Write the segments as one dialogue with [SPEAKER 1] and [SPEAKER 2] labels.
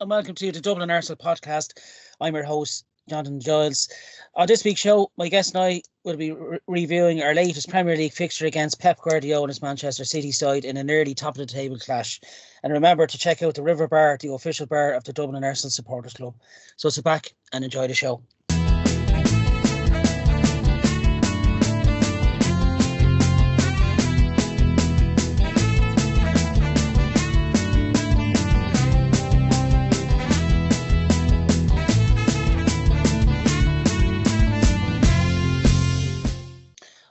[SPEAKER 1] and welcome to the Dublin Arsenal podcast. I'm your host, Jonathan Giles. On this week's show, my guest and I will be reviewing our latest Premier League fixture against Pep Guardiola's Manchester City side in an early top-of-the-table clash. And remember to check out the River Bar, the official bar of the Dublin Arsenal Supporters Club. So sit back and enjoy the show.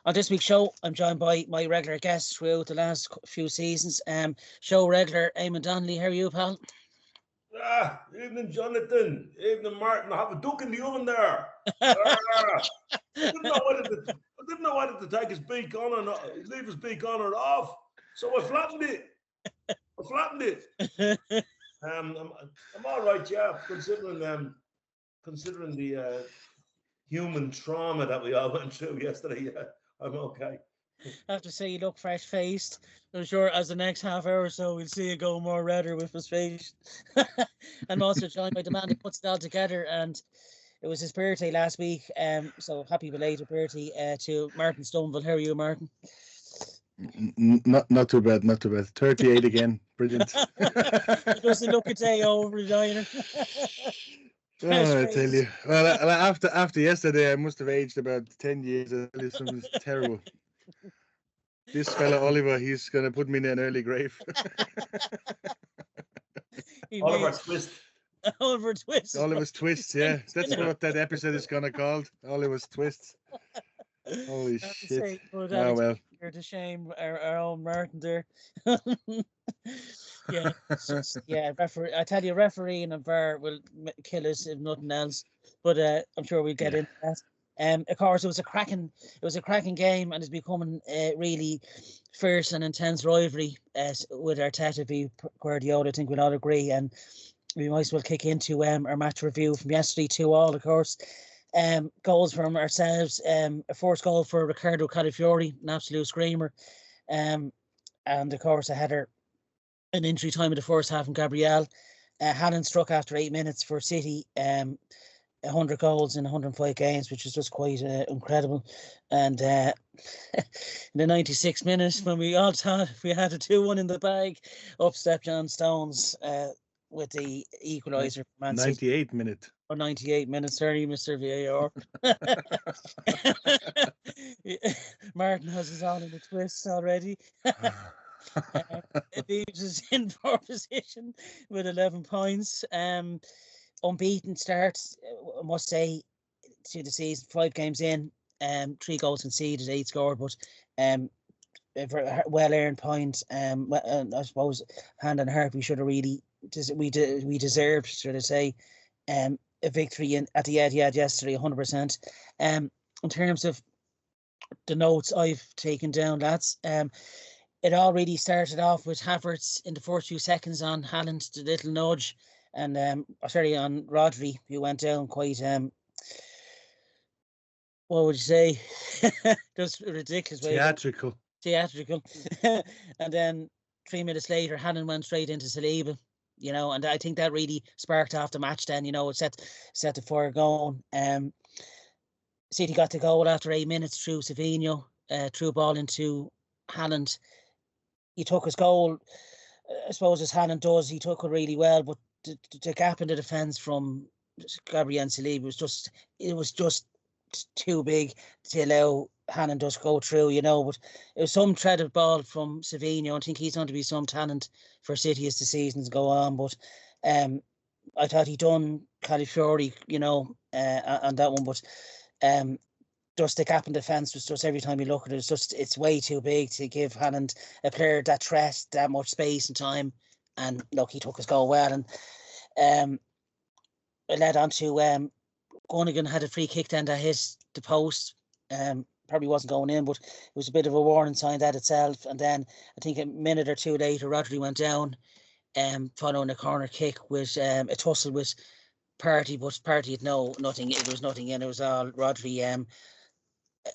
[SPEAKER 1] On this week's show, I'm joined by my regular guests throughout the last few seasons. Show regular Eamonn Donnelly. How are you, pal?
[SPEAKER 2] Evening, Jonathan. Evening, Martin. I have a duck in the oven there. I didn't know whether to take his beak on or not, leave his beak on or off. So I flattened it. I'm all right, yeah. Considering the human trauma that we all went through yesterday, yeah. I'm okay.
[SPEAKER 1] I have to say you look fresh-faced. I'm sure as the next half hour or so, we'll see you go more redder with his face. I'm also joined by the man who puts it all together, and it was his birthday last week. So happy belated birthday to Martin Stoneville. How are you, Martin?
[SPEAKER 3] Not too bad. 38 again. Brilliant.
[SPEAKER 1] It doesn't look a day over either.
[SPEAKER 3] I tell you. Well, after yesterday, I must have aged about 10 years. This was terrible. This fella Oliver, he's gonna put me in an early grave.
[SPEAKER 2] Oliver's Twist.
[SPEAKER 3] Oliver's Twist. Yeah, that's what that episode is gonna called. Oliver's Twist. Holy shit!
[SPEAKER 1] Oh well. You're to shame our own Martin there. Yeah, I tell you, refereeing and VAR will kill us if nothing else. But I'm sure we'll get into that. Of course, it was a cracking game, and it's becoming a really fierce and intense rivalry with Arteta v Guardiola. I think we'll all agree, and we might as well kick into our match review from yesterday 2-2, of course. Goals from ourselves. A first goal for Riccardo Calafiori, an absolute screamer, and of course a header. An injury time in the first half from Gabriel. Haaland struck after 8 minutes for City. 100 goals in 105 games, which is just quite incredible. And in the 96th minute, when we all thought we had a 2-1 in the bag, up stepped John Stones with the equaliser.
[SPEAKER 3] 98 minute.
[SPEAKER 1] Or 98 minutes, sorry, Mr. VAR. Martin has his on in the twist already. It leaves us in fourth position with 11 points. Unbeaten start, I must say, to the season. 5 games in, 3 goals conceded, 8 scored, but a well-earned point. I suppose hand on heart, we should have really we deserved, should I say, a victory at the Etihad yesterday, 100%. In terms of the notes I've taken down, lads, it all really started off with Havertz in the first few seconds on Haaland, the little nudge, and on Rodri, who went down quite, what would you say, just ridiculous.
[SPEAKER 3] Theatrical.
[SPEAKER 1] And then 3 minutes later, Haaland went straight into Saliba, and I think that really sparked off the match then, it set the fire going. City got the goal after 8 minutes through Savinho, threw a ball into Haaland. He took his goal, I suppose, as Haaland does. He took it really well, but the gap in the defence from Gabriel and Saliba was just too big to allow Haaland to go through, But it was some threaded ball from Savinho. I think he's going to be some talent for City as the seasons go on. But I thought he done Calafiori, on that one. But just the gap in defence was just, every time you look at it, it's way too big to give Haaland, a player that threat, that much space and time. And look, he took his goal well, and it led on to Gunnigan had a free kick then that hit the post. Probably wasn't going in, but it was a bit of a warning sign that itself. And then I think a minute or two later, Rodri went down, following a corner kick with a tussle with Partey, but Partey had nothing. There was nothing in. It was all Rodri.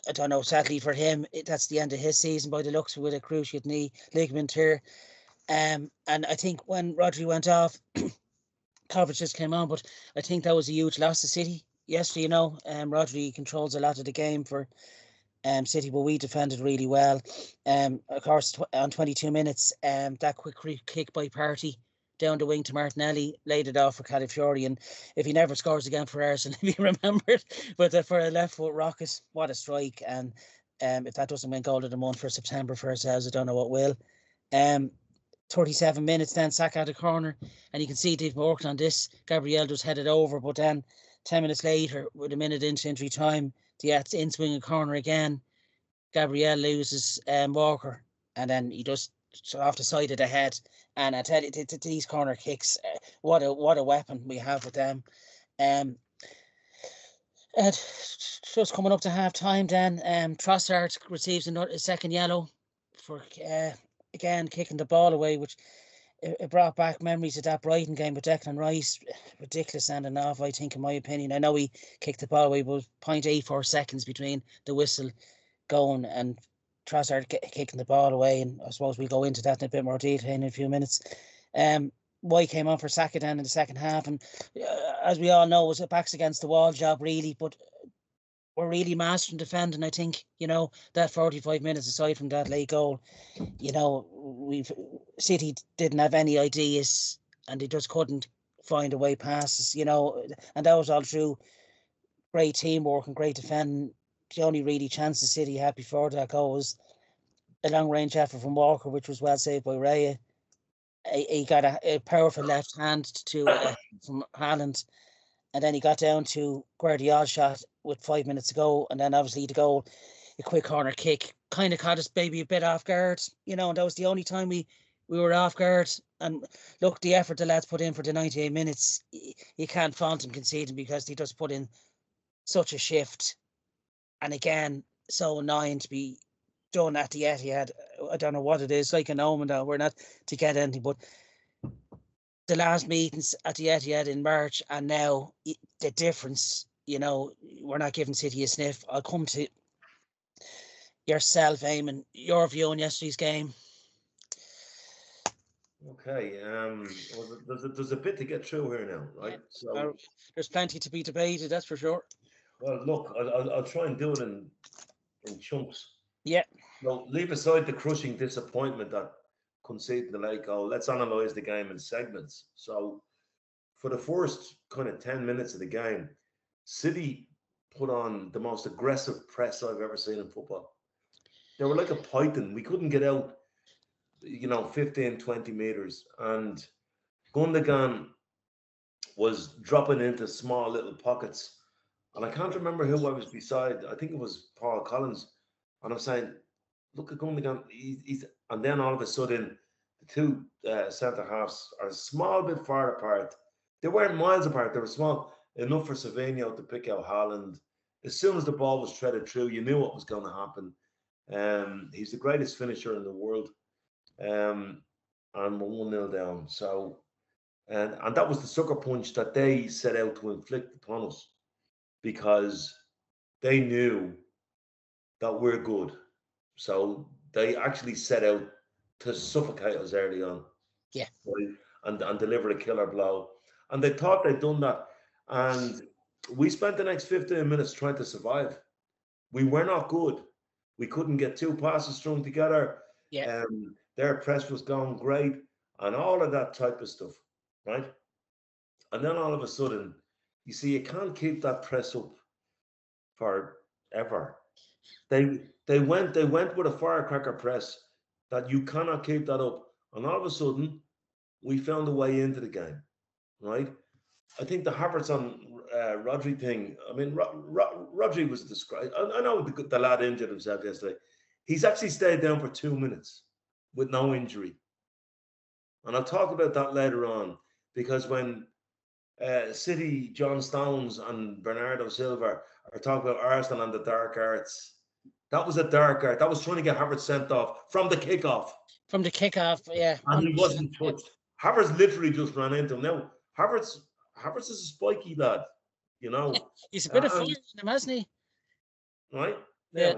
[SPEAKER 1] I don't know, sadly for him, that's the end of his season by the looks, with a cruciate knee ligament tear. And I think when Rodri went off, coverage just came on, but I think that was a huge loss to City yesterday. Rodri controls a lot of the game for City, but we defended really well. Of course, on 22 minutes, that quick kick by Partey down the wing to Martinelli laid it off for Calafiori, and if he never scores again for Arsenal, he'll be remembered. But for a left foot rocket, what a strike! And if that doesn't win goal of the month for September for ourselves, I don't know what will. 37 minutes, then Saka at the corner, and you can see they've worked on this. Gabriel just headed over, but then 10 minutes later, with a minute into injury time, Diaz in swing a corner again. Gabriel loses Walker, and then he just off the side of the head. And I tell you, these corner kicks, what a weapon we have with them. And just coming up to half time, then Trossard receives a second yellow for again kicking the ball away, which it brought back memories of that Brighton game with Declan Rice. Ridiculous sending off, I think, in my opinion. I know he kicked the ball away, but 0.84 seconds between the whistle going and Trossard kicking the ball away, and I suppose we'll go into that in a bit more detail in a few minutes. White came on for Saka then in the second half, and as we all know, it was a backs against the wall job really, but we're really mastering defending. I think that 45 minutes aside from that late goal, City didn't have any ideas and they just couldn't find a way past us, and that was all through great teamwork and great defending. The only really chance the City had before that goal was a long range effort from Walker, which was well saved by Raya. He got a powerful left hand from Haaland, and then he got down to Guardiola's shot with 5 minutes to go, and then obviously the goal, a quick corner kick, kind of caught us maybe a bit off guard, and that was the only time we were off guard. And look, the effort the lads put in for the 98 minutes, you can't fault them conceding because they just put in such a shift. And again, so annoying to be done at the Etihad. I don't know what it is, like an omen that we're not to get anything, but the last meetings at the Etihad in March and now the difference, we're not giving City a sniff. I'll come to yourself, Eamon, your view on yesterday's game.
[SPEAKER 2] Okay, there's a bit to get through here now, right? So
[SPEAKER 1] there's plenty to be debated, that's for sure.
[SPEAKER 2] Well, look, I'll try and do it in chunks.
[SPEAKER 1] Yeah.
[SPEAKER 2] No, leave aside the crushing disappointment that conceded the late goal. Let's analyse the game in segments. So, for the first kind of 10 minutes of the game, City put on the most aggressive press I've ever seen in football. They were like a python. We couldn't get out, 15, 20 metres. And Gundogan was dropping into small little pockets. And I can't remember who I was beside. I think it was Paul Collins. And I'm saying, look at Gundogan. And then all of a sudden, the two centre halves are a small bit far apart. They weren't miles apart. They were small enough for Savinho to pick out Haaland. As soon as the ball was threaded through, you knew what was going to happen. He's the greatest finisher in the world. And we're 1-0 down. So, and that was the sucker punch that they set out to inflict upon us, because they knew that we're good. So they actually set out to suffocate us early on.
[SPEAKER 1] Yeah.
[SPEAKER 2] Right? And deliver a killer blow. And they thought they'd done that. And we spent the next 15 minutes trying to survive. We were not good. We couldn't get two passes strung together.
[SPEAKER 1] Yeah.
[SPEAKER 2] Their press was going great and all of that type of stuff, right? And then all of a sudden, you see, you can't keep that press up forever. They went with a firecracker press that you cannot keep that up. And all of a sudden, we found a way into the game, right? I think the Havertz on Rodri thing, I mean, Rodri was described. I know the lad injured himself yesterday. He's actually stayed down for 2 minutes with no injury. And I'll talk about that later on, because when City, John Stones and Bernardo Silva are talking about Arsenal and the dark arts, that was a dark art. That was trying to get Havertz sent off from the kickoff.
[SPEAKER 1] From the kickoff, yeah.
[SPEAKER 2] And he wasn't touched. Yeah. Havertz literally just ran into him. Now, Havertz is a spiky lad,
[SPEAKER 1] He's a bit of fire in him, hasn't he?
[SPEAKER 2] Right?
[SPEAKER 1] Yeah.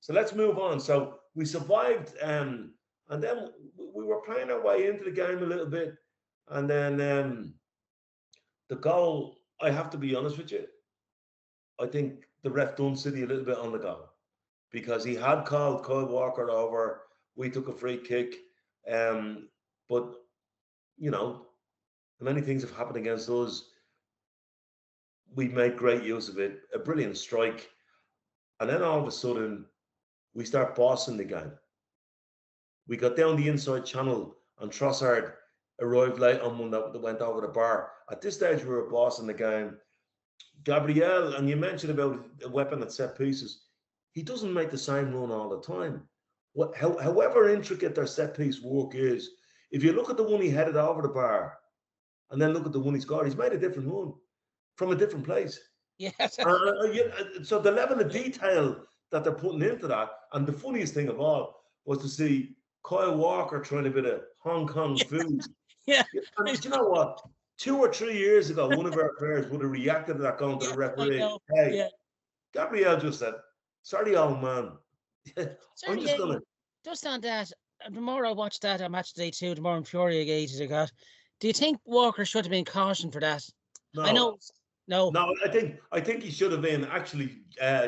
[SPEAKER 2] So let's move on. So we survived, and then we were playing our way into the game a little bit, and then the goal, I have to be honest with you, I think the ref done City a little bit on the goal because he had called Kyle Walker over. We took a free kick. But, you know, many things have happened against us. We made great use of it, a brilliant strike. And then all of a sudden, we start bossing the game. We got down the inside channel and Trossard arrived late on one that went over the bar. At this stage, we were bossing the game. Gabriel, and you mentioned about a weapon at set pieces, he doesn't make the same run all the time. However intricate their set piece work is, if you look at the one he headed over the bar and then look at the one he scored, he's made a different one from a different place.
[SPEAKER 1] Yes.
[SPEAKER 2] So the level of detail that they're putting into that, and the funniest thing of all was to see Kyle Walker trying a bit of Hong Kong food.
[SPEAKER 1] Yeah.
[SPEAKER 2] And do you know what? 2 or 3 years ago, one of our players would have reacted to that going to the referee. Hey,
[SPEAKER 1] yeah.
[SPEAKER 2] Gabriel just said, sorry, old man. I'm just going to.
[SPEAKER 1] Just on that, the more I watch that on Match Day 2, the more infuriated I got. Do you think Walker should have been cautioned for that?
[SPEAKER 2] No.
[SPEAKER 1] I know. No,
[SPEAKER 2] I think he should have been actually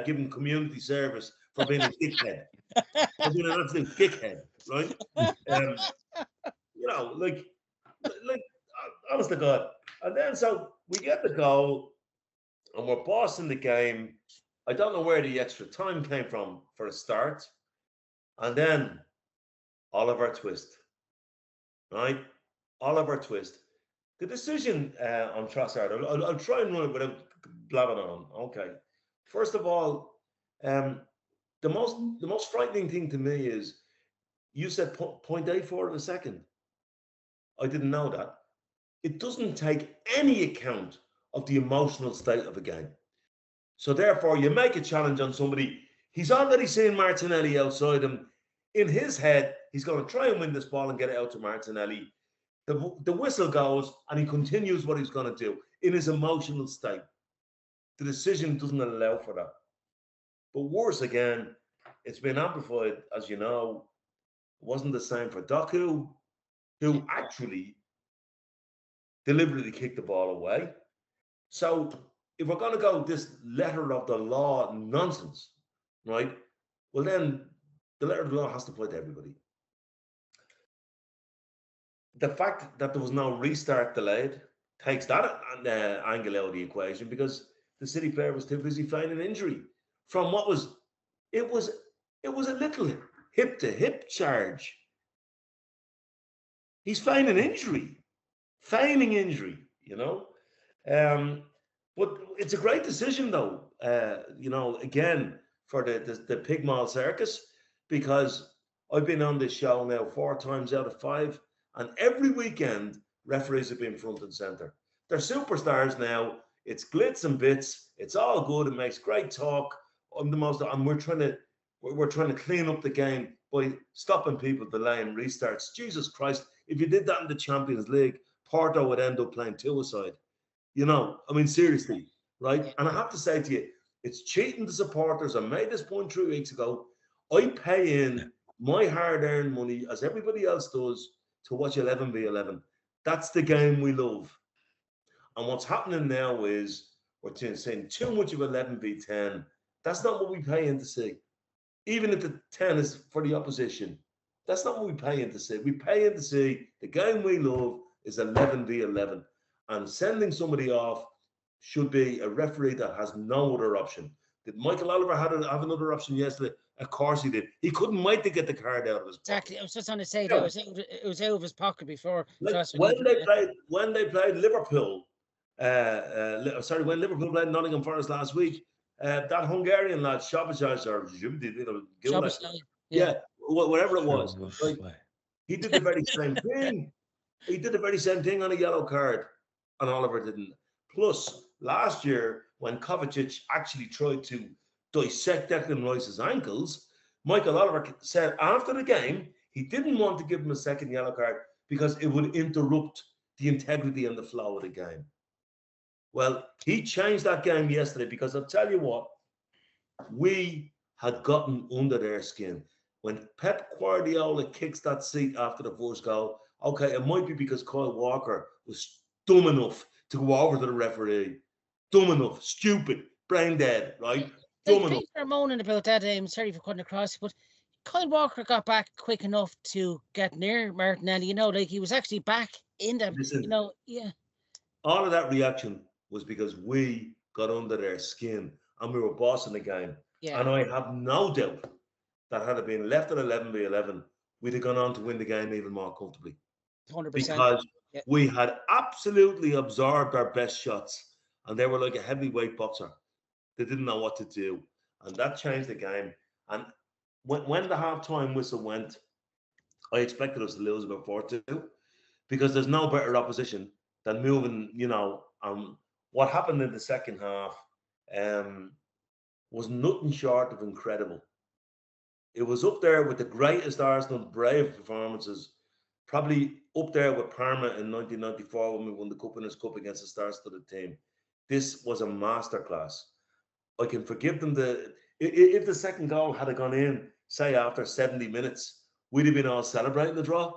[SPEAKER 2] given community service for being a dickhead. For being an absolute dickhead, right? You know, like honest to God. And then so we get the goal and we're bossing the game. I don't know where the extra time came from for a start. And then Oliver Twist, right? Oliver Twist. The decision on Trossard, I'll try and run it without blabbing on. Okay. First of all, the most frightening thing to me is you said 0.84 of a second. I didn't know that. It doesn't take any account of the emotional state of a game. So therefore, you make a challenge on somebody. He's already seen Martinelli outside him. In his head, he's going to try and win this ball and get it out to Martinelli. The whistle goes and he continues what he's going to do in his emotional state. The decision doesn't allow for that. But worse again, it's been amplified, as you know. It wasn't the same for Doku, who actually deliberately kicked the ball away. So if we're going to go this letter of the law nonsense, right? Well, then the letter of the law has to apply to everybody. The fact that there was no restart delayed takes that angle out of the equation because the City player was too busy feigning injury from what was it was a little hip to hip charge. He's feigning injury, you know. But it's a great decision though, you know, again for the Pigmal Circus, because I've been on this show now 4 times out of 5. And every weekend, referees have been front and center. They're superstars now. It's glitz and bits. It's all good. It makes great talk. And we're trying to clean up the game by stopping people delaying restarts. Jesus Christ! If you did that in the Champions League, Porto would end up playing two-a-side. You know, I mean, seriously, right? And I have to say to you, it's cheating the supporters. I made this point 3 weeks ago. I pay in my hard-earned money, as everybody else does, to watch 11v11. That's the game we love. And what's happening now is we're seeing too much of 11v10. That's not what we pay in to see. Even if the 10 is for the opposition, that's not what we pay in to see. We pay in to see the game we love is 11v11. And sending somebody off should be a referee that has no other option. Did Michael Oliver have another option yesterday? Of course he did. He couldn't wait to get the card out of his pocket.
[SPEAKER 1] Exactly. I was just going to say that it was out of his pocket before.
[SPEAKER 2] Like when they played Liverpool, when Liverpool played Nottingham Forest last week, that Hungarian lad, Shabashaj, or whatever it was, like, he did the very same thing. He did the very same thing on a yellow card, and Oliver didn't. Plus, last year, when Kovacic actually tried to dissect Declan Rice's ankles, Michael Oliver said after the game he didn't want to give him a second yellow card because it would interrupt the integrity and the flow of the game. Well, he changed that game yesterday because I'll tell you what, we had gotten under their skin. When Pep Guardiola kicks that seat after the first goal, okay, it might be because Kyle Walker was dumb enough to go over to the referee. Dumb enough, stupid, brain dead, right?
[SPEAKER 1] Like,
[SPEAKER 2] Dumb enough.
[SPEAKER 1] people are moaning about that. Sorry for cutting across, but Kyle Walker got back quick enough to get near Martinelli. Like he was actually back in them.
[SPEAKER 2] Listen,
[SPEAKER 1] yeah.
[SPEAKER 2] all of that reaction was because we got under their skin and we were bossing the game.
[SPEAKER 1] Yeah.
[SPEAKER 2] And I have no doubt that had it been left at 11-11, we'd have gone on to win the game even more comfortably.
[SPEAKER 1] 100%.
[SPEAKER 2] Because we had absolutely absorbed our best shots and they were like a heavyweight boxer. They didn't know what to do. And that changed the game. And when the halftime whistle went, I expected us to lose about 4-2 because there's no better opposition than moving, what happened in the second half was nothing short of incredible. It was up there with the greatest Arsenal brave performances, probably up there with Parma in 1994 when we won the Cup Cup against the star-studded team. This was a masterclass. I can forgive them if the second goal had gone in, say after 70 minutes, we'd have been all celebrating the draw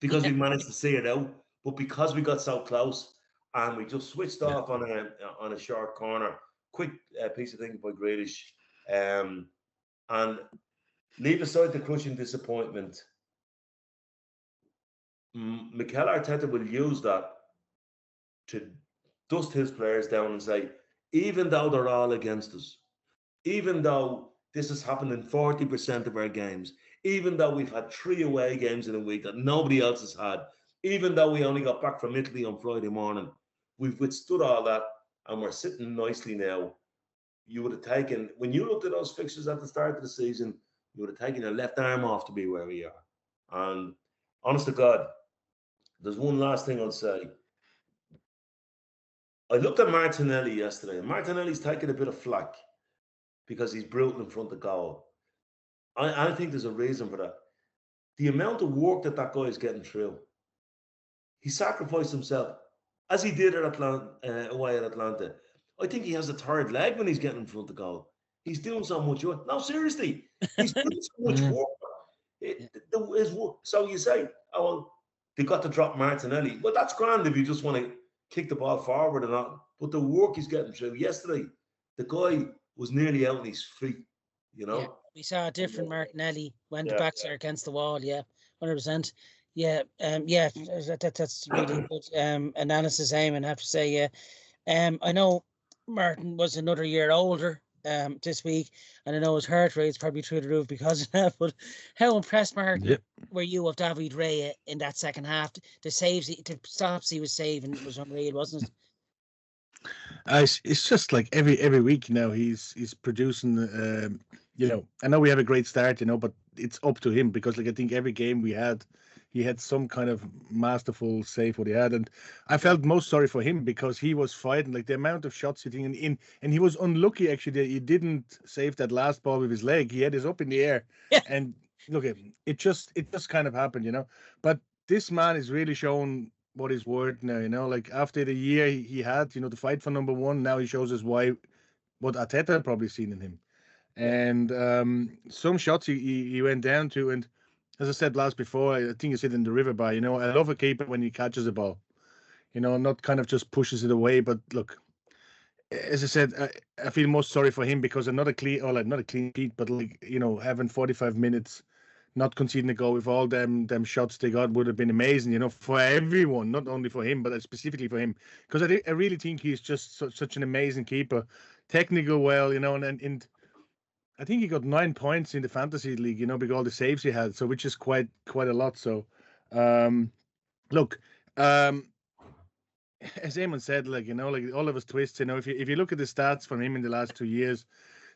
[SPEAKER 2] because we managed to see it out. But because we got so close and we just switched off on a short corner, quick piece of thinking by Grealish, and leave aside the crushing disappointment, Mikel Arteta will use that to dust his players down and say, even though they're all against us, even though this has happened in 40% of our games, even though we've had 3 away games in a week that nobody else has had, even though we only got back from Italy on Friday morning, we've withstood all that and we're sitting nicely now. You would have taken, when you looked at those fixtures at the start of the season, you would have taken your left arm off to be where we are. And honest to God, there's one last thing I'll say. I looked at Martinelli yesterday, and Martinelli's taking a bit of flack because he's brutal in front of goal. I think there's a reason for that. The amount of work that guy is getting through. He sacrificed himself, as he did at away at Atlanta. I think he has a third leg when he's getting in front of goal. He's doing so much work. No, seriously, he's doing so much work. His work. So you say, oh, well, they got to drop Martinelli. Well, that's grand if you just want to kick the ball forward or not. But the work he's getting through. Yesterday, the guy was nearly out on his feet,
[SPEAKER 1] Yeah, we saw a different Martinelli when the backs are against the wall. Yeah, 100%. Yeah, that's really good analysis, Eamonn, I have to say. Yeah, I know Martin was another year older this week, and I know his heart rate's probably through the roof because of that. But how impressed, Martin, were you of David Raya in that second half? The saves, the stops he was saving was unreal, wasn't it?
[SPEAKER 3] It's just like every week now he's producing. I know we have a great start, but it's up to him because I think every game he had some kind of masterful save what he had, and I felt most sorry for him because he was fighting like the amount of shots hitting and he was unlucky actually that he didn't save that last ball with his leg. He had his up in the air, and look, it just kind of happened, But this man is really shown what he's worth now, like after the year he had, to fight for number one, now he shows us what Arteta probably seen in him. And some shots he went down to, and as I said before, I think you said in the river bar, I love a keeper when he catches a ball, not kind of just pushes it away. But look, as I said, I feel most sorry for him because not a clean sheet, but having 45 minutes, not conceding a goal with all them shots they got would have been amazing, for everyone, not only for him, but specifically for him. Because I really think he's just such an amazing keeper, technical well, and I think he got 9 points in the fantasy league, because all the saves he had, so which is quite a lot. So, look, as Eamonn said, like all of us twists, if you look at the stats from him in the last 2 years,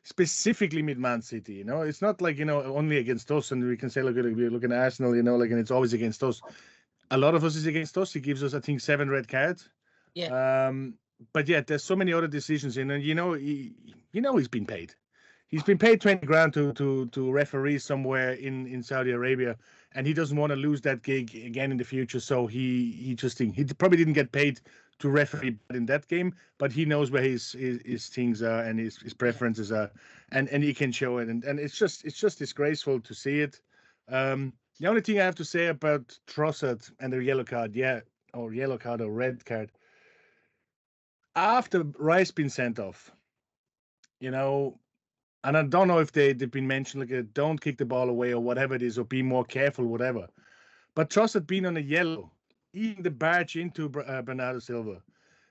[SPEAKER 3] specifically with Man City, it's not like only against us, and we can say look at Arsenal, and it's always against us. A lot of us is against us. He gives us, I think, 7 red cards.
[SPEAKER 1] Yeah.
[SPEAKER 3] But yeah, there's so many other decisions in, and he's been paid. He's been paid 20 grand to referee somewhere in Saudi Arabia, and he doesn't want to lose that gig again in the future. So he probably didn't get paid to referee in that game, but he knows where his things are and his preferences are, and he can show it. And it's just disgraceful to see it. The only thing I have to say about Trossard and the yellow card, or red card, after Rice been sent off, you know, and I don't know if they've been mentioned like don't kick the ball away or whatever it is, or be more careful, whatever. But Truss had been on a yellow, even the barge into Bernardo Silva.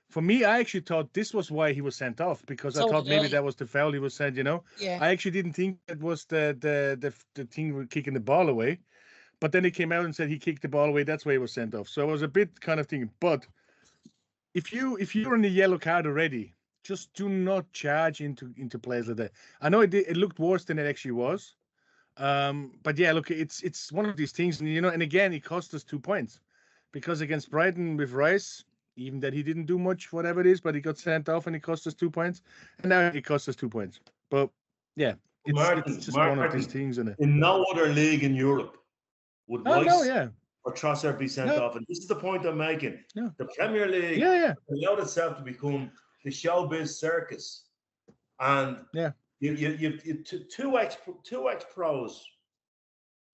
[SPEAKER 3] For me, I actually thought this was why he was sent off, because I
[SPEAKER 1] So
[SPEAKER 3] thought
[SPEAKER 1] did
[SPEAKER 3] maybe
[SPEAKER 1] I.
[SPEAKER 3] that was the foul he was sent.
[SPEAKER 1] Yeah.
[SPEAKER 3] I actually didn't think it was the thing with kicking the ball away. But then he came out and said he kicked the ball away. That's why he was sent off. So I was a bit kind of thinking, but if you're in the yellow card already, just do not charge into players like that. I know it looked worse than it actually was. But yeah, look, it's one of these things, and again, it cost us 2 points because against Brighton with Rice, even that he didn't do much, whatever it is, but he got sent off and it cost us 2 points, and now it cost us 2 points. But yeah, it's just one of these things, isn't it?
[SPEAKER 2] In no other league in Europe would
[SPEAKER 3] Oh no,
[SPEAKER 2] Rice
[SPEAKER 3] yeah,
[SPEAKER 2] or Trossard be sent
[SPEAKER 3] no,
[SPEAKER 2] off, and this is the point I'm making.
[SPEAKER 3] no,
[SPEAKER 2] The Premier League
[SPEAKER 3] yeah,
[SPEAKER 2] allowed itself to become the showbiz circus, and
[SPEAKER 3] yeah,
[SPEAKER 2] you two ex pros.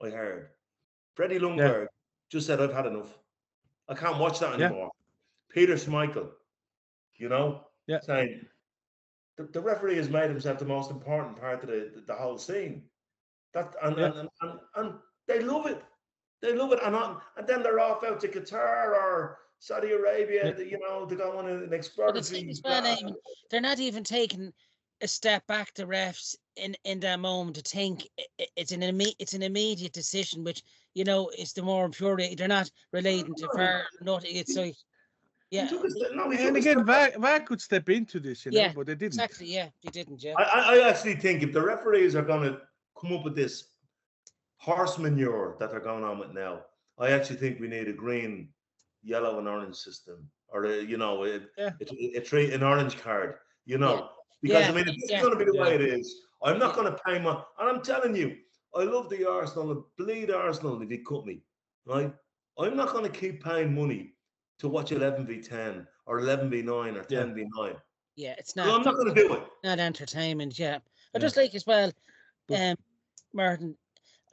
[SPEAKER 2] I heard Freddie
[SPEAKER 3] yeah,
[SPEAKER 2] Lundberg just said, "I've had enough. I can't watch that
[SPEAKER 3] yeah,
[SPEAKER 2] anymore." Peter Schmeichel,
[SPEAKER 3] yeah,
[SPEAKER 2] saying the referee has made himself the most important part of the whole scene. That
[SPEAKER 3] yeah.
[SPEAKER 2] and they love it. They love it, and then they're off out to Qatar or Saudi Arabia,
[SPEAKER 3] Yeah.
[SPEAKER 2] To go on an
[SPEAKER 1] But the
[SPEAKER 2] exploratory.
[SPEAKER 1] thing is, well, Eamon, they're not even taking a step back. The refs in that moment to think it's an immediate decision, which is the more infuriating. They're not relating to VAR. Nothing. It's like,
[SPEAKER 2] He
[SPEAKER 1] yeah,
[SPEAKER 2] took a step. No, he took
[SPEAKER 3] And
[SPEAKER 2] a step
[SPEAKER 3] again,
[SPEAKER 2] back.
[SPEAKER 3] VAR could step into this,
[SPEAKER 1] yeah,
[SPEAKER 3] but they didn't.
[SPEAKER 1] exactly. Yeah, they didn't. Yeah,
[SPEAKER 2] I actually think if the referees are going to come up with this horse manure that they're going on with now, I actually think we need a green, yellow, and orange system, or
[SPEAKER 3] Yeah,
[SPEAKER 2] an orange card.
[SPEAKER 1] yeah,
[SPEAKER 2] Because
[SPEAKER 1] yeah,
[SPEAKER 2] I mean, if this is
[SPEAKER 1] yeah.
[SPEAKER 2] going to be the
[SPEAKER 3] yeah,
[SPEAKER 2] way it is, I'm not
[SPEAKER 1] Yeah.
[SPEAKER 2] going to pay my. And I'm telling you, I love the Arsenal, and bleed Arsenal if you cut me, right? I'm not going to keep paying money to watch 11v10 or 11v9 or
[SPEAKER 3] yeah,
[SPEAKER 2] 10v9.
[SPEAKER 1] Yeah, it's
[SPEAKER 2] No,
[SPEAKER 1] not
[SPEAKER 2] I'm not going to do it.
[SPEAKER 1] not entertainment. Yeah, I
[SPEAKER 3] yeah.
[SPEAKER 1] just like as well,
[SPEAKER 3] But
[SPEAKER 1] Martin.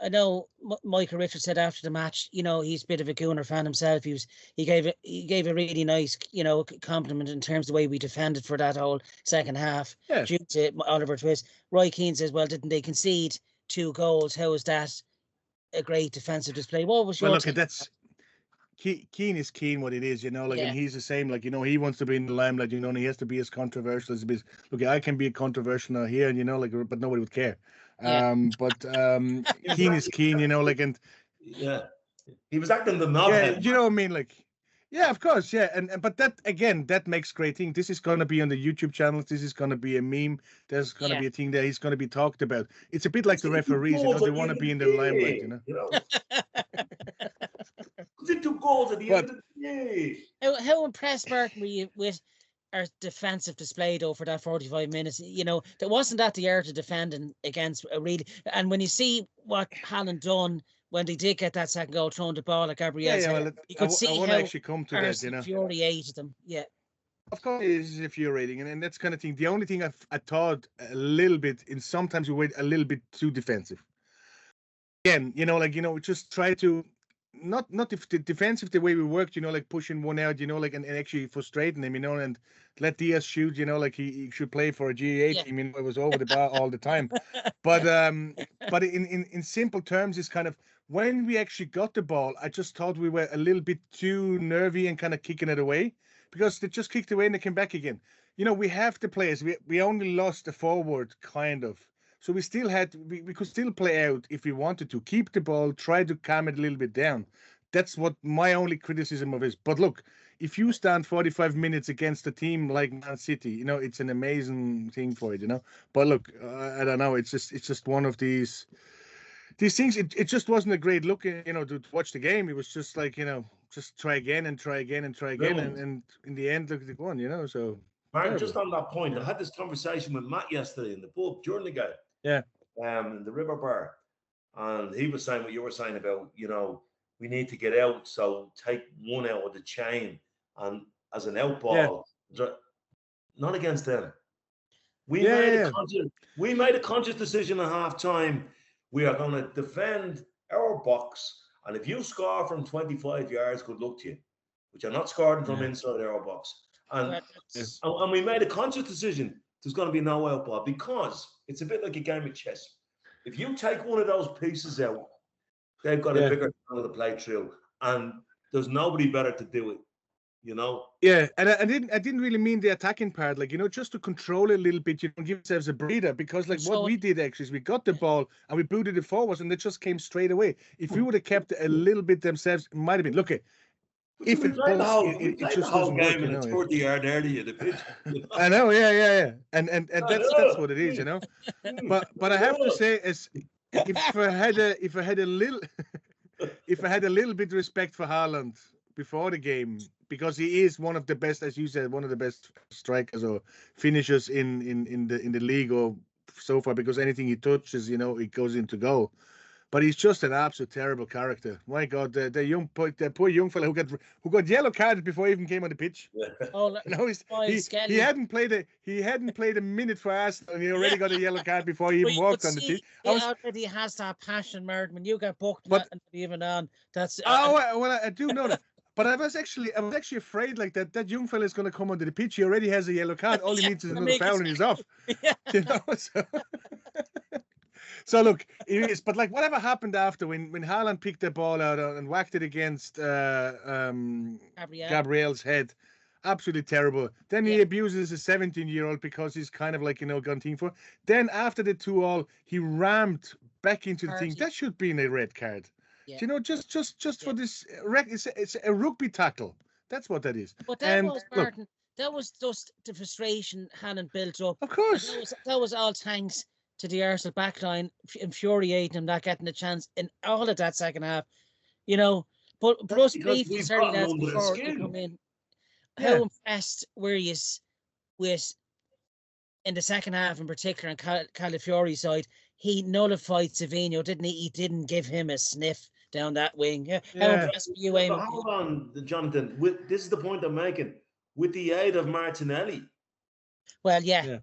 [SPEAKER 1] I know Michael Richards said after the match, he's a bit of a Gooner fan himself. He gave a really nice, compliment in terms of the way we defended for that whole second half
[SPEAKER 3] yeah,
[SPEAKER 1] due to Oliver Twist. Roy Keane says, well, didn't they concede 2 goals? How is that a great defensive display? What was
[SPEAKER 3] well,
[SPEAKER 1] your
[SPEAKER 3] look,
[SPEAKER 1] take?
[SPEAKER 3] that's Keane is Keane what it is, and
[SPEAKER 1] Yeah,
[SPEAKER 3] he's the same, he wants to be in the limelight, and he has to be as controversial as it is. Look, I can be controversial now here, and but nobody would care.
[SPEAKER 1] yeah,
[SPEAKER 3] But
[SPEAKER 2] He was
[SPEAKER 3] Keane is Keane, and
[SPEAKER 2] yeah, he was acting the
[SPEAKER 3] yeah,
[SPEAKER 2] knobhead.
[SPEAKER 3] you know what I mean, yeah, of course, yeah, and but that again, that makes great thing. This is gonna be on the YouTube channels. This is gonna be a meme. There's gonna
[SPEAKER 1] yeah.
[SPEAKER 3] be a thing there. He's gonna be talked about. It's a bit like the
[SPEAKER 2] He took
[SPEAKER 3] referees,
[SPEAKER 2] goals
[SPEAKER 3] they
[SPEAKER 2] at the
[SPEAKER 3] want to
[SPEAKER 2] end
[SPEAKER 3] be
[SPEAKER 2] of
[SPEAKER 3] in
[SPEAKER 2] the
[SPEAKER 3] the limelight,
[SPEAKER 2] day. Because he took goals at the
[SPEAKER 3] But
[SPEAKER 2] end of the day.
[SPEAKER 1] How impressed, Martin, were you with our defensive display though for that 45 minutes? There wasn't that the art of defending against a really. And when you see what Haaland done when they did get that second goal, throwing the ball at Gabriel's
[SPEAKER 3] yeah,
[SPEAKER 1] head,
[SPEAKER 3] well,
[SPEAKER 1] you
[SPEAKER 3] I
[SPEAKER 1] could see
[SPEAKER 3] want to
[SPEAKER 1] how
[SPEAKER 3] actually come to that,
[SPEAKER 1] Arsenal infuriated them. Yeah,
[SPEAKER 3] Of course, it is infuriating, and that's kind of thing. The only thing I thought a little bit, in sometimes we went a little bit too defensive. Again, we just try to not if the defensive the way we worked, pushing one out, and actually frustrating him, and let Diaz shoot, he should play for a GAA
[SPEAKER 1] yeah,
[SPEAKER 3] team, it was over the bar all the time. But in simple terms, it's kind of when we actually got the ball, I just thought we were a little bit too nervy and kind of kicking it away, because they just kicked away and they came back again. We have the players. We only lost a forward, kind of. So we still we could still play out if we wanted to. Keep the ball, try to calm it a little bit down. That's what my only criticism of is. But look, if you stand 45 minutes against a team like Man City, it's an amazing thing for it, But look, I don't know. It's just one of these things. It just wasn't a great look, to watch the game. It was just like, just try again and try again and try again,
[SPEAKER 2] Brilliant.
[SPEAKER 3] and in the end, look, they won, So
[SPEAKER 2] Martin,
[SPEAKER 3] terrible.
[SPEAKER 2] just on that point, I had this conversation with Matt yesterday in the pub during the game.
[SPEAKER 3] Yeah.
[SPEAKER 2] In the River Bar. And he was saying what you were saying about, we need to get out. So take one out of the chain and as an out ball, not against them. We made a conscious decision at halftime. We are going to defend our box. And if you score from 25 yards, good luck to you. But you're not scoring from inside our box. And,
[SPEAKER 1] Well,
[SPEAKER 2] and we made a conscious decision there's going to be no out ball because it's a bit like a game of chess. If you take one of those pieces out, they've got a bigger channel to play through, and there's nobody better to do it. You know.
[SPEAKER 3] Yeah, and I didn't really mean the attacking part, like, just to control it a little bit, give yourselves a breather, because like what we did actually is we got the ball and we booted it forwards and it just came straight away. If we would have kept it a little bit themselves, it might have been. Look, if
[SPEAKER 2] we
[SPEAKER 3] it
[SPEAKER 2] played
[SPEAKER 3] pulls,
[SPEAKER 2] the
[SPEAKER 3] it just doesn't
[SPEAKER 2] game
[SPEAKER 3] work,
[SPEAKER 2] in a 30-yard area of the pitch.
[SPEAKER 3] I know, yeah, and that's what it is, But I have to say, if I had a little if I had a little bit of respect for Haaland before the game, because he is one of the best, as you said, one of the best strikers or finishers in the league or so far, because anything he touches, it goes into goal. But he's just an absolute terrible character. My God, the poor young fella who got yellow carded before he even came on the pitch.
[SPEAKER 1] Oh,
[SPEAKER 3] he hadn't played a minute for Arsenal, and he already got a yellow card before he even walked on the pitch.
[SPEAKER 1] He already has that passion, Merd. When you get booked, and even on, that's.
[SPEAKER 3] Well, I do know that. But I was actually afraid like that young fella is going to come onto the pitch. He already has a yellow card. All he needs is another foul and he's off. So look, it is. But like whatever happened after when Haaland picked the ball out and whacked it against Gabriel's head, absolutely terrible. Then he abuses a 17-year-old because he's kind of like gone team for. Then after the 2-2, he rammed back into the thing. That should be in a red card. Yeah. Just for this, it's a rugby tackle. That's what that is.
[SPEAKER 1] But that was Martin. That was just the frustration Haaland built up.
[SPEAKER 3] Of course,
[SPEAKER 1] that was all thanks to the Arsenal backline infuriating him, not getting a chance in all of that second half. But us briefly, certainly before you come in, how impressed were you with in the second half in particular on Calafiori's side? He nullified Savinho, didn't he? He didn't give him a sniff down that wing. How impressed were you, Eamonn?
[SPEAKER 2] Hold on, Jonathan. This is the point I'm making. With the aid of Martinelli.
[SPEAKER 1] Well, yeah.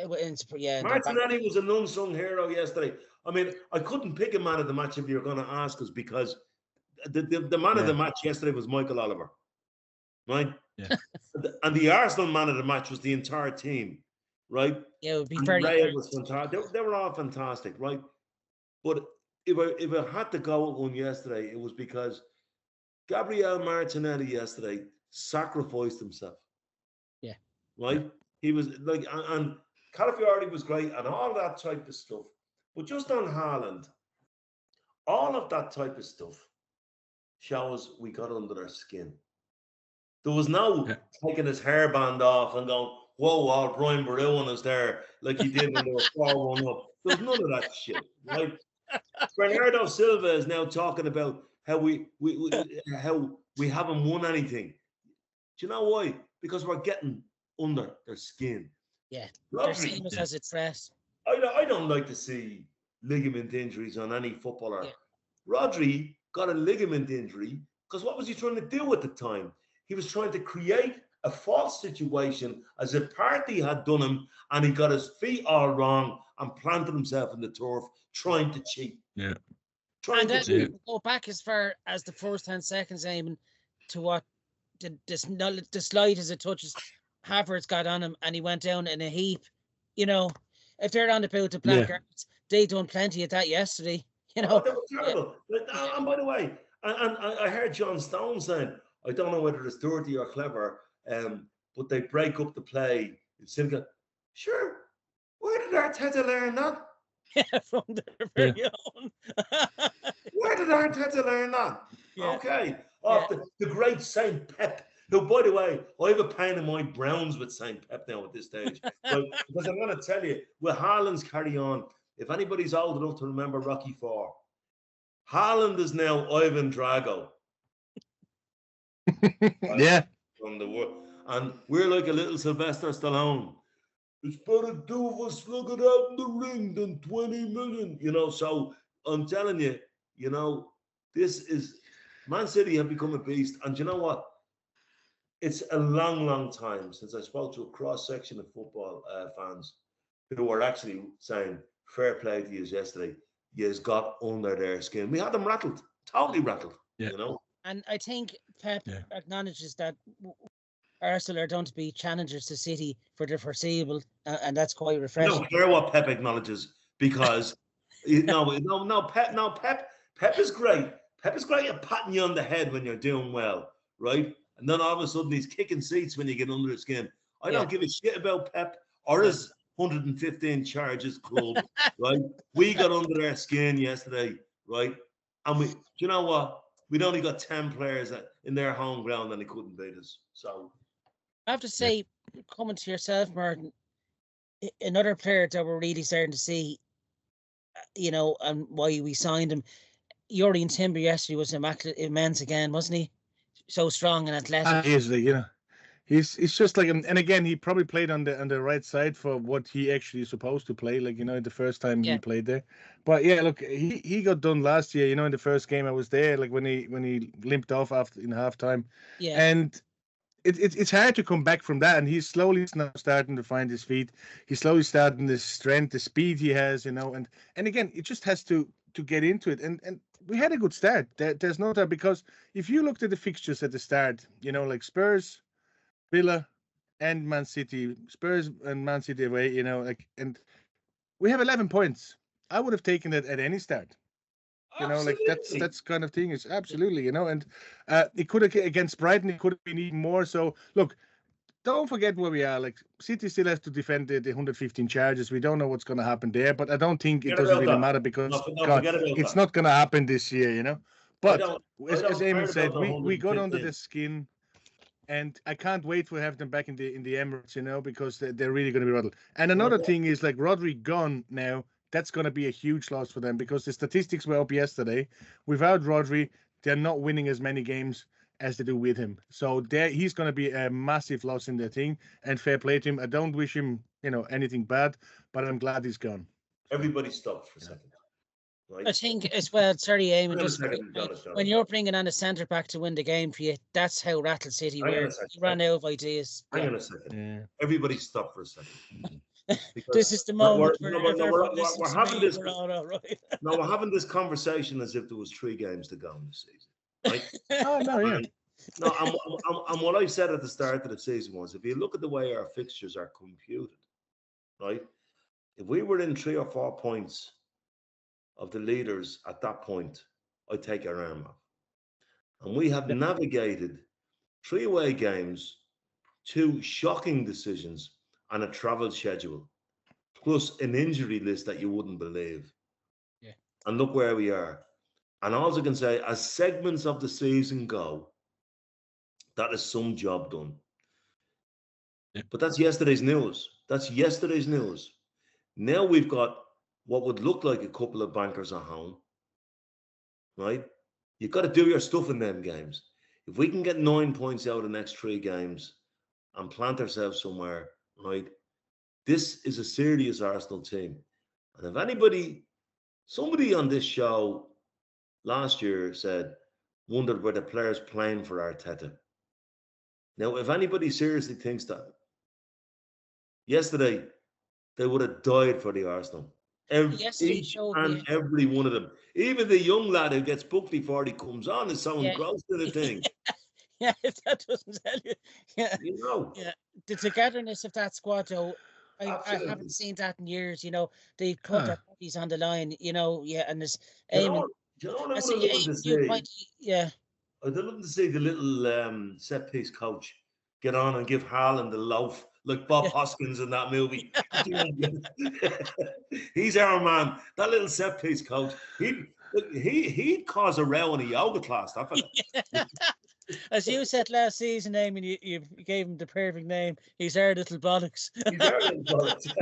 [SPEAKER 2] Martinelli was an unsung hero yesterday. I mean, I couldn't pick a man of the match if you're going to ask us, because the man of the match yesterday was Michael Oliver, right?
[SPEAKER 3] Yeah.
[SPEAKER 2] And the Arsenal man of the match was the entire team, right?
[SPEAKER 1] Yeah, it would be
[SPEAKER 2] and
[SPEAKER 1] very.
[SPEAKER 2] Was fantastic. They were all fantastic, right? But if I had to go with one yesterday, it was because Gabriel Martinelli yesterday sacrificed himself.
[SPEAKER 1] Yeah.
[SPEAKER 2] Right? Yeah. He was like, and Calafiori was great and all that type of stuff. But just on Haaland, all of that type of stuff shows we got under their skin. There was no taking his hairband off and going, whoa, all Brian Barrowan is there, like he did when they were 4-1 up. There's none of that shit, right? Bernardo Silva is now talking about how we haven't won anything. Do you know why? Because we're getting under their skin.
[SPEAKER 1] Yeah, they're seeing us as a threat.
[SPEAKER 2] I don't like to see ligament injuries on any footballer. Yeah. Rodri got a ligament injury because what was he trying to do at the time? He was trying to create a false situation as if Partey had done him, and he got his feet all wrong and planted himself in the turf trying to cheat.
[SPEAKER 3] Yeah.
[SPEAKER 1] Trying to cheat. Go back as far as the first 10 seconds, Eamonn, to what the slide as it touches. Havertz got on him and he went down in a heap. If they're on about the Blackguards, they done plenty of that yesterday.
[SPEAKER 2] They were terrible. Yeah. And by the way, and I heard John Stone saying, I don't know whether it's dirty or clever, but they break up the play. It's simple. Sure. Where did Arteta learn that?
[SPEAKER 1] Yeah, from their very own.
[SPEAKER 2] Where did Arteta learn that? Yeah. Okay. The great Saint Pep. Who, by the way, I have a pain in my browns with St. Pep now at this stage. Because I'm going to tell you, with Haaland's carry on, if anybody's old enough to remember Rocky IV, Haaland is now Ivan Drago.
[SPEAKER 3] Yeah.
[SPEAKER 2] From the world. And we're like a little Sylvester Stallone. It's better two of us slug it out in the ring than 20 million. So I'm telling you, this is Man City have become a beast. And you know what? It's a long, long time since I spoke to a cross-section of football fans who were actually saying, fair play to you yesterday. You've got under their skin. We had them rattled, totally rattled,
[SPEAKER 3] Yeah.
[SPEAKER 1] And I think Pep acknowledges that Arsenal are going to be challengers to City for the foreseeable, and that's quite
[SPEAKER 2] I
[SPEAKER 1] refreshing.
[SPEAKER 2] don't care what Pep acknowledges because Pep is great. Pep is great at patting you on the head when you're doing well, right? And then all of a sudden he's kicking seats when you get under his skin. I don't give a shit about Pep or his 115 charges club, right? We got under their skin yesterday, right? And do you know what? We'd only got 10 players in their home ground and they couldn't beat us. So
[SPEAKER 1] I have to say, coming to yourself, Martin, another player that we're really starting to see, and why we signed him. Jurrien Timber yesterday was immense again, wasn't he? So strong and athletic.
[SPEAKER 3] He is, he's just like, and again, he probably played on the right side for what he actually is supposed to play, like, the first time he played there. But yeah, look, he got done last year, in the first game I was there, like when he limped off in halftime.
[SPEAKER 1] Yeah.
[SPEAKER 3] And it's hard to come back from that, and he's slowly now starting to find his feet. He's slowly starting the strength, the speed he has, and again, it just has to get into it. And we had a good start. There's no doubt, because if you looked at the fixtures at the start, like Spurs, Villa, and Man City, Spurs and Man City away, and we have 11 points. I would have taken it at any start. That's kind of thing is absolutely, and it could have, against Brighton, it could have been even more. So look, don't forget where we are. Like, City still has to defend the 115 charges. We don't know what's going to happen there, but I don't think it doesn't really matter, because it's not going to happen this year, But as Eamonn said, we got under the skin, and I can't wait to have them back in the Emirates, because they're really going to be rattled. And another thing is, like, Rodri gone now. That's going to be a huge loss for them, because the statistics were up yesterday. Without Rodri, they're not winning as many games as they do with him. So he's going to be a massive loss in their thing, and fair play to him. I don't wish him, anything bad, but I'm glad he's gone.
[SPEAKER 2] Everybody stop for a second. Right?
[SPEAKER 1] I think as well, sorry, Eamonn, when you're bringing on a centre back to win the game for you, that's how Rattle City were. He ran out of ideas.
[SPEAKER 2] Hang on a second. Yeah. Everybody stop for a second.
[SPEAKER 1] This is the moment
[SPEAKER 2] we're having this. No, we're having this conversation as if there was 3 games to go in the season. Right?
[SPEAKER 3] Oh no, yeah.
[SPEAKER 2] And what I said at the start of the season was, if you look at the way our fixtures are computed, right? If we were in 3 or 4 points of the leaders at that point, I'd take our arm off. And we have navigated 3 away games, 2 shocking decisions, and a travel schedule, plus an injury list that you wouldn't believe.
[SPEAKER 1] Yeah.
[SPEAKER 2] And look where we are. And all I can say, as segments of the season go, that is some job done. Yeah. But that's yesterday's news. That's yesterday's news. Now we've got what would look like a couple of bankers at home, right? You've got to do your stuff in them games. If we can get 9 points out of the next 3 games and plant ourselves somewhere, right? This is a serious Arsenal team. And if somebody on this show last year wondered where the players playing for Arteta. Now, if anybody seriously thinks that, yesterday they would have died for the Arsenal. Each and every one of them. Even the young lad who gets booked before he comes on is so engrossed in the thing.
[SPEAKER 1] Yeah, if that doesn't tell you. Yeah. Yeah. The togetherness of that squad, though, I haven't seen that in years. They put their bodies on the line, and there's Eamonn.
[SPEAKER 2] Do you know what I would love to see?
[SPEAKER 1] Yeah.
[SPEAKER 2] I'd love to see the little set piece coach get on and give Haaland the loaf, like Bob Hoskins in that movie. He's our man. That little set piece coach. He'd cause a row in a yoga class. That fella.
[SPEAKER 1] As you said last season, Eamonn, you gave him the perfect name. He's our little bollocks.
[SPEAKER 2] He's our little bollocks.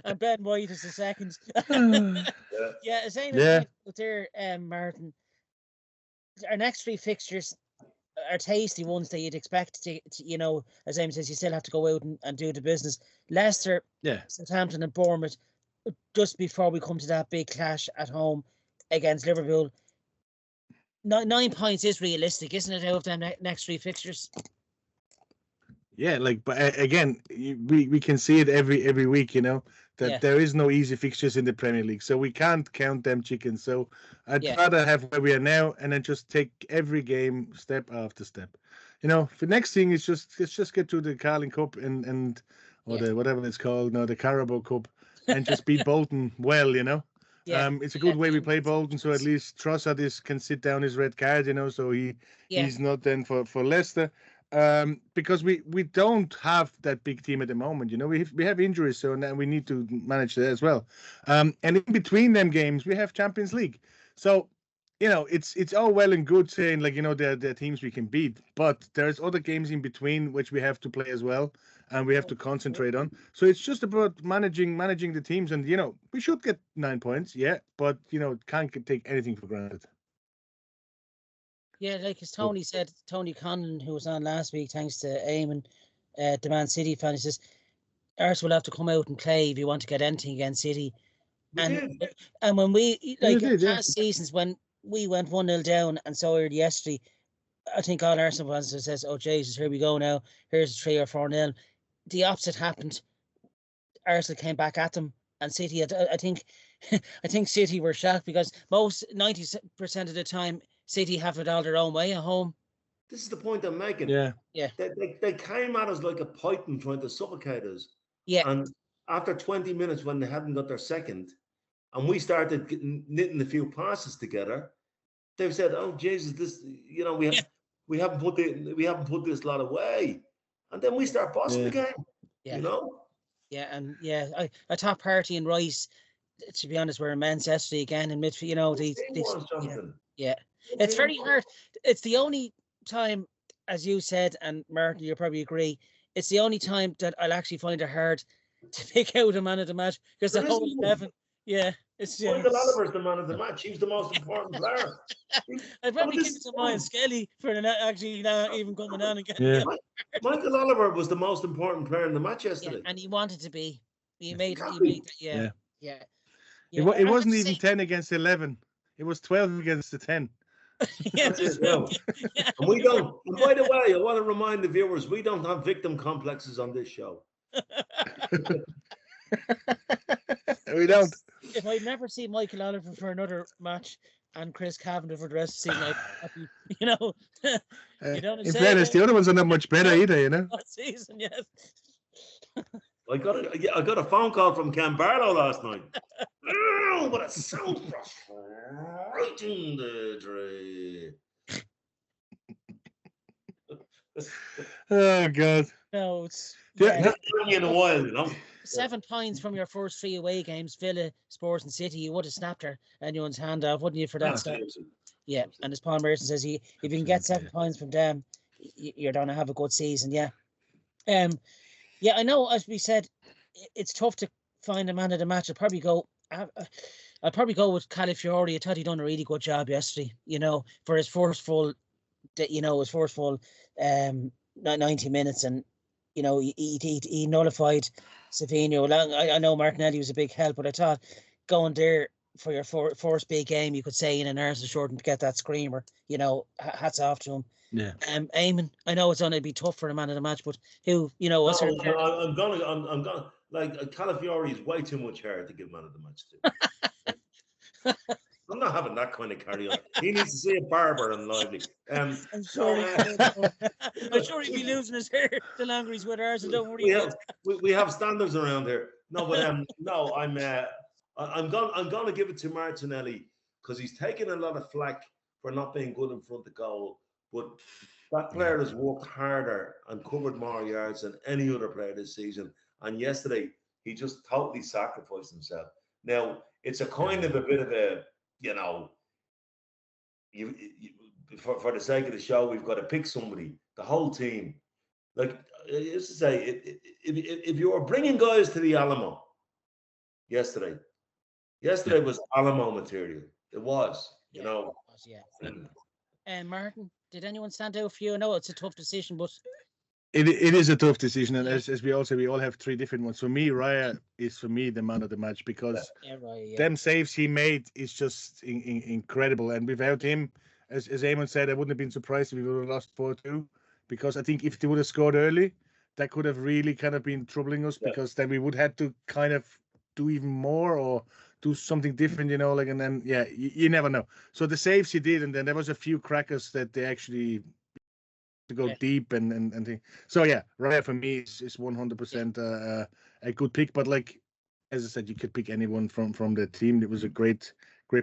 [SPEAKER 1] And Ben White is the second. As Eamonn said there, Martin, our next 3 fixtures are tasty ones that you'd expect to as Eamonn says, you still have to go out and do the business. Leicester, Southampton and Bournemouth, just before we come to that big clash at home against Liverpool. 9 points is realistic, isn't it, out of them next 3 fixtures?
[SPEAKER 3] Yeah, but again, we can see it every week, that there is no easy fixtures in the Premier League, so we can't count them chickens. So I'd rather have where we are now and then just take every game step after step. the next thing is let's just get to the Carling Cup and or the whatever it's called now, the Carabao Cup, and just beat Bolton well.
[SPEAKER 1] Yeah.
[SPEAKER 3] It's a good way we play Bolton, so at least Trossard can sit down his red card, so he's not then for Leicester. Because we don't have that big team at the moment, we have injuries, so now we need to manage that as well. And in between them games, we have Champions League, so it's all well and good saying there are teams we can beat, but there's other games in between which we have to play as well, and we have to concentrate on. So it's just about managing the teams, and we should get 9 points, but can't take anything for granted.
[SPEAKER 1] Yeah, like as Tony said, Tony Conlon, who was on last week, thanks to Eamonn, the Man City fan, he says Arsenal will have to come out and play if you want to get anything against City. And when we past seasons when we went 1-0 down and so early yesterday, I think all Arsenal fans says, "Oh Jesus, here we go now. Here's a 3 or 4-0." The opposite happened. Arsenal came back at them, and City. I think City were shocked because 90% of the time City have it all their own way at home.
[SPEAKER 2] This is the point I'm making.
[SPEAKER 1] Yeah.
[SPEAKER 2] They came at us like a python trying to suffocate us.
[SPEAKER 1] Yeah.
[SPEAKER 2] And after 20 minutes, when they hadn't got their second, and we started knitting a few passes together, they've said, "Oh Jesus, this we haven't put this lot away," and then we start bossing the game.
[SPEAKER 1] Yeah, and a top party in Rice. To be honest, were immense yesterday again in midfield. It's very hard. It's the only time, as you said, and Martin, you'll probably agree, it's the only time that I'll actually find it hard to pick out a man of the match because the whole 11. Yeah, it's
[SPEAKER 2] Michael Oliver's the man of the match. He's the most important player.
[SPEAKER 1] I'd probably give it to Ryan Skelly for actually not even coming on again.
[SPEAKER 3] Yeah.
[SPEAKER 2] Michael Oliver was the most important player in the match yesterday.
[SPEAKER 1] And he wanted to be. He made
[SPEAKER 3] it. It wasn't even 10 against 11. It was 12 against the 10.
[SPEAKER 2] That's it, And we don't. And by the way, I want to remind the viewers, we don't have victim complexes on this show.
[SPEAKER 3] We don't.
[SPEAKER 1] If I'd never see Michael Oliver for another match and Chris Cavendish for the rest of the season, I'd happy,
[SPEAKER 3] in fairness, the other ones are not much better either,
[SPEAKER 1] What season, yes.
[SPEAKER 2] I got a phone call from Cam Barlow last night. Oh, but it sounds frustrating, Dre.
[SPEAKER 3] Oh God.
[SPEAKER 1] No, it's
[SPEAKER 2] in a while,
[SPEAKER 1] 7 points from your first 3 away games, Villa, Sports and City. You would have snapped anyone's hand off, wouldn't you, for that stuff? Yeah, and as Paul Merson says, if you can get 7 points from them, you're going to have a good season. Yeah. I know, as we said, it's tough to find a man of the match. I'll probably go with Calafiori. I thought he'd done a really good job yesterday, for his first full 90 minutes, and he nullified Savinho. I know Martinelli was a big help, but I thought going there for your first big game, you could say, in an Arsenal shirt and get that screamer, hats off to him.
[SPEAKER 3] Yeah.
[SPEAKER 1] Eamonn, I know it's going to be tough for a man of the match, but who,
[SPEAKER 2] I'm gonna like Calafiori is way too much hair to give man of the match to. I'm not having that kind of carry on. He needs to see a barber and lively.
[SPEAKER 1] I'm sure he'd be losing his hair the longer he's with Arsenal. Don't worry.
[SPEAKER 2] We have standards around here. No, but I'm gonna give it to Martinelli because he's taken a lot of flack for not being good in front of goal. But that player has worked harder and covered more yards than any other player this season. And yesterday, he just totally sacrificed himself. Now, it's a kind of a bit of a, for the sake of the show, we've got to pick somebody, the whole team. Like, I used to say, if you were bringing guys to the Alamo yesterday was Alamo material. It was,
[SPEAKER 1] It was, And Martin, did anyone stand out for you? I know it's a tough decision, but
[SPEAKER 3] it is a tough decision, and as we all have 3 different ones. For me, Raya is the man of the match because them saves he made is just incredible, and without him, as Eamonn said, I wouldn't have been surprised if we would have lost 4-2, because I think if they would have scored early, that could have really kind of been troubling us, because then we would have to kind of do even more or do something different, and then you never know. So the saves he did, and then there was a few crackers that they actually to go deep and thing. So yeah, Raya for me is 100% a good pick. But like as I said, you could pick anyone from the team. It was a great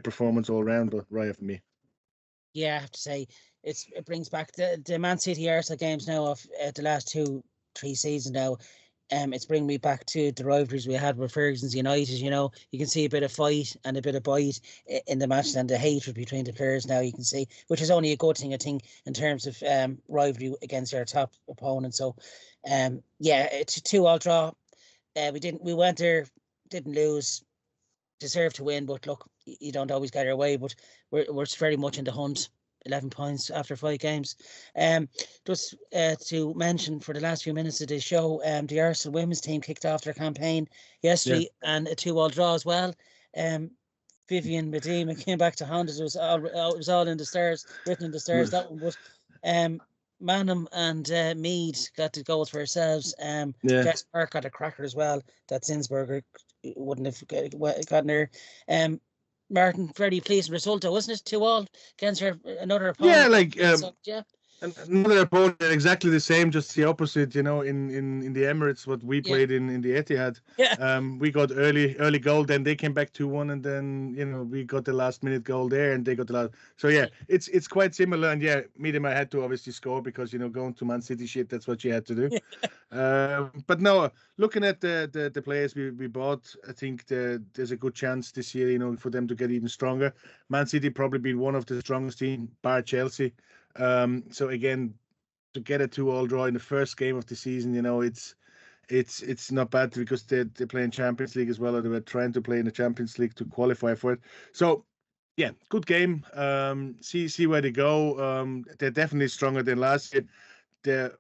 [SPEAKER 3] performance all around. But Raya for me.
[SPEAKER 1] Yeah, I have to say it brings back the Man City Arsenal games now of the last 2-3 seasons now. It's bringing me back to the rivalries we had with Ferguson's United. You know, you can see a bit of fight and a bit of bite in the match, and the hatred between the players now you can see, which is only a good thing, I think, in terms of rivalry against our top opponent. So, yeah, it's a 2-2 draw. We went there, didn't lose, deserved to win, but look, you don't always get your way. But we're very much in the hunt. 11 points after 5 games. Just to mention for the last few minutes of the show, the Arsenal women's team kicked off their campaign yesterday and a 2-2 draw as well. Vivian Medema came back to Honda. It was all in the stars, written in the stars. That one, but Manham and Mead got the goals for ourselves. Jess Park got a cracker as well. That Zinsberger wouldn't have gotten there. Martin, very pleased result, though, wasn't it? 2-2 against another opponent.
[SPEAKER 3] Yeah, like
[SPEAKER 1] yeah.
[SPEAKER 3] Another opponent exactly the same, just the opposite. You know, in the Emirates, what we played in the Etihad.
[SPEAKER 1] Yeah.
[SPEAKER 3] We got early goal, then they came back 2-1, and then we got the last minute goal there, and they got the last. So yeah, it's quite similar. And yeah, Miedema had to obviously score because going to Man City shit, that's what you had to do. But no, looking at the players we bought, I think there's a good chance this year, for them to get even stronger. Man City probably been one of the strongest team, bar Chelsea. So again, to get a 2-2 draw in the first game of the season, it's not bad because they're playing Champions League as well, or they were trying to play in the Champions League to qualify for it. So yeah, good game. See where they go. They're definitely stronger than last year. The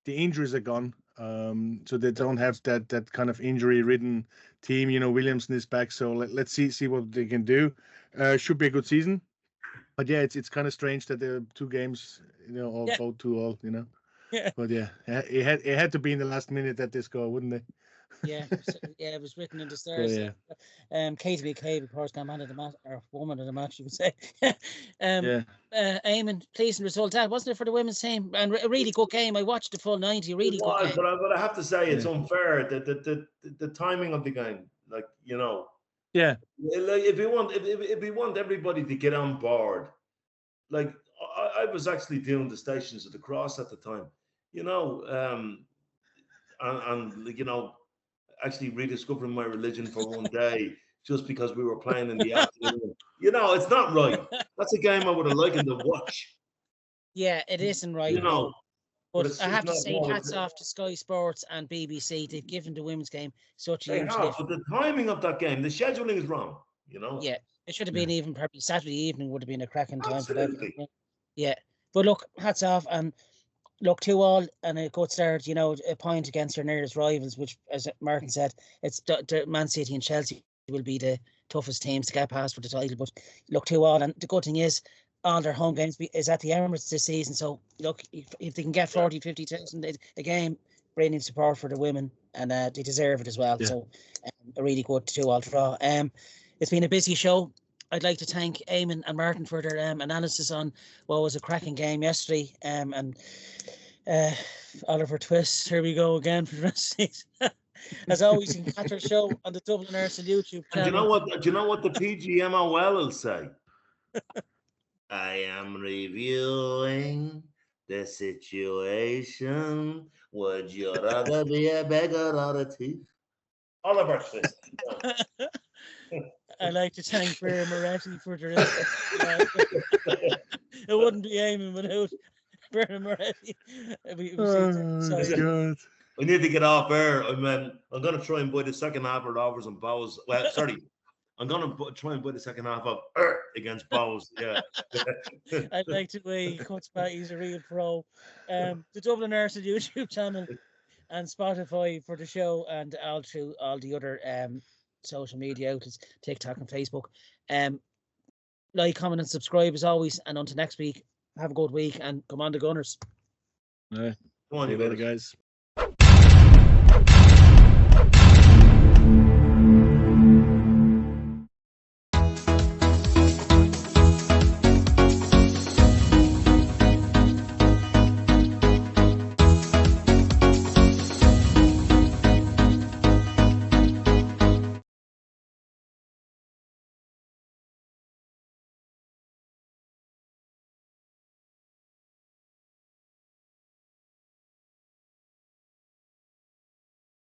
[SPEAKER 3] injuries are gone. So they don't have that kind of injury-ridden team. Williamson is back, so let's see what they can do. Should be a good season. But yeah, it's kind of strange that there are 2 games, all both 2-2,
[SPEAKER 1] Yeah.
[SPEAKER 3] But yeah, it had to be in the last minute that they score, wouldn't it?
[SPEAKER 1] Yeah, it was written in the stars.
[SPEAKER 3] So, yeah.
[SPEAKER 1] Katie McCabe, of course, got man of the match, or woman of the match, you would say. Eamonn, pleasing result that, wasn't it, for the women's team? And a really good game. I watched the full 90. Really good game.
[SPEAKER 2] But I have to say it's unfair that the timing of the game,
[SPEAKER 3] Yeah.
[SPEAKER 2] Like if we want everybody to get on board, like I was actually doing the Stations of the Cross at the time, actually rediscovering my religion for one day just because we were playing in the afternoon. It's not right. That's a game I would have liked to watch.
[SPEAKER 1] Yeah, it isn't right. But I have to say, hats off to Sky Sports and BBC. They've given the women's game such a huge lift.
[SPEAKER 2] But the timing of that game, the scheduling is wrong,
[SPEAKER 1] Yeah, it should have been even probably Saturday evening would have been a cracking time for that. Yeah. But look, hats off, and look, 2-2 and a good start, a point against your nearest rivals, which, as Martin said, it's the Man City and Chelsea will be the toughest teams to get past for the title. But look, 2-2, and the good thing is, all their home games is at the Emirates this season. So look, if they can get 40,000-50,000 a game, brilliant support for the women, and they deserve it as well. Yeah. So a really good 2-2 draw. It's been a busy show. I'd like to thank Eamonn and Martin for their analysis on what was a cracking game yesterday. And Oliver Twist, here we go again for the rest of the season. As always, you can catch our show on the Dublin Arsenal YouTube channel.
[SPEAKER 2] Do you know what the PGMOL will say? I am reviewing the situation. Would you rather be a beggar or a thief? Oliver Twist.
[SPEAKER 1] I'd like to thank Bert Moretti for the It wouldn't be Eamonn without Bert Moretti.
[SPEAKER 3] God.
[SPEAKER 2] We need to get off air. I'm going to try and buy the second half of Rovers and Bows. Well, sorry. I'm going to try and buy the second half of against Bows. Yeah.
[SPEAKER 1] I'd like to weigh cuts back. He's a real pro. The Dublin Arsenal YouTube channel and Spotify for the show, and all through all the other social media outlets, TikTok and Facebook. Like, comment and subscribe as always, and until next week, have a good week and come on the Gunners.
[SPEAKER 3] All right. Come on, you guys.